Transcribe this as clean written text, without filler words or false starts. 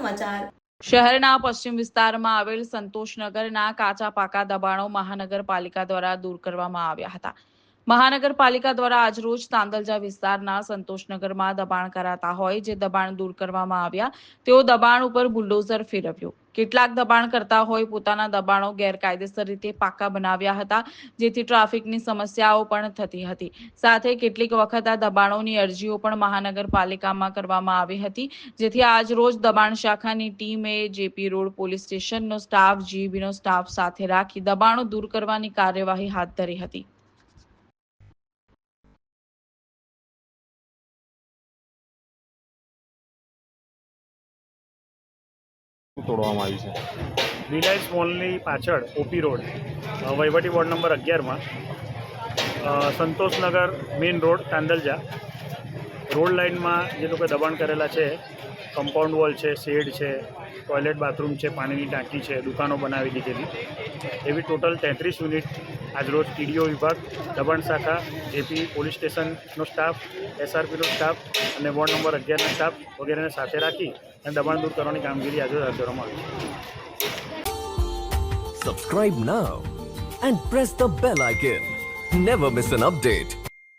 સમાચાર શહેરના પશ્ચિમ વિસ્તારમાં આવેલ સંતોષનગરના કાચા પાકા દબાણો મહાનગરપાલિકા દ્વારા દૂર કરવામાં આવ્યા હતા. મહાનગરપાલિકા દ્વારા આજરોજ તાંદલજા વિસ્તારના સંતોષનગરમાં દબાણ કરાતા હોય જે દબાણ દૂર કરવામાં આવ્યા તેઓ દબાણ ઉપર બુલડોઝર ફેરવ્યું. કેટલાક દબાણ કરતા હોય પોતાના દબાણો ગેરકાયદેસર રીતે પાકા બનાવ્યા હતા, જેથી ટ્રાફિકની સમસ્યાઓ પણ થતી હતી. સાથે કેટલીક વખત આ દબાણોની અરજીઓ પણ મહાનગરપાલિકામાં કરવામાં આવી હતી, જેથી આજ રોજ દબાણ શાખાની ટીમે જેપી રોડ પોલીસ સ્ટેશનનો સ્ટાફ, જીબીનો સ્ટાફ સાથે રાખી દબાણો દૂર કરવાની કાર્યવાહી હાથ ધરી હતી. તોડવામાં આવી છે. રિલાયન્સ મોલની પાછળ ઓપી રોડ વહીવટી વોર્ડ નંબર 11માં સંતોષનગર મેઇન રોડ તાંદલજા રોડ લાઇનમાં જે લોકો દબાણ કરેલા છે, કમ્પાઉન્ડ વોલ છે, શેડ છે, ટોયલેટ બાથરૂમ છે, પાણીની ટાંકી છે, દુકાનો બનાવી દીધેલી એવી ટોટલ 33 યુનિટ આજરોજ ટીડીઓ વિભાગ, દબાણ શાખા, જેપી પોલીસ સ્ટેશનનો સ્ટાફ, એસઆરપીનો સ્ટાફ અને વોર્ડ નંબર 11નો સ્ટાફ વગેરેને સાથે રાખી અને દબાણ દૂર કરવાની કામગીરી આજે હાથ ધરવામાં આવી છે. Subscribe now and press the bell icon. Never miss an update.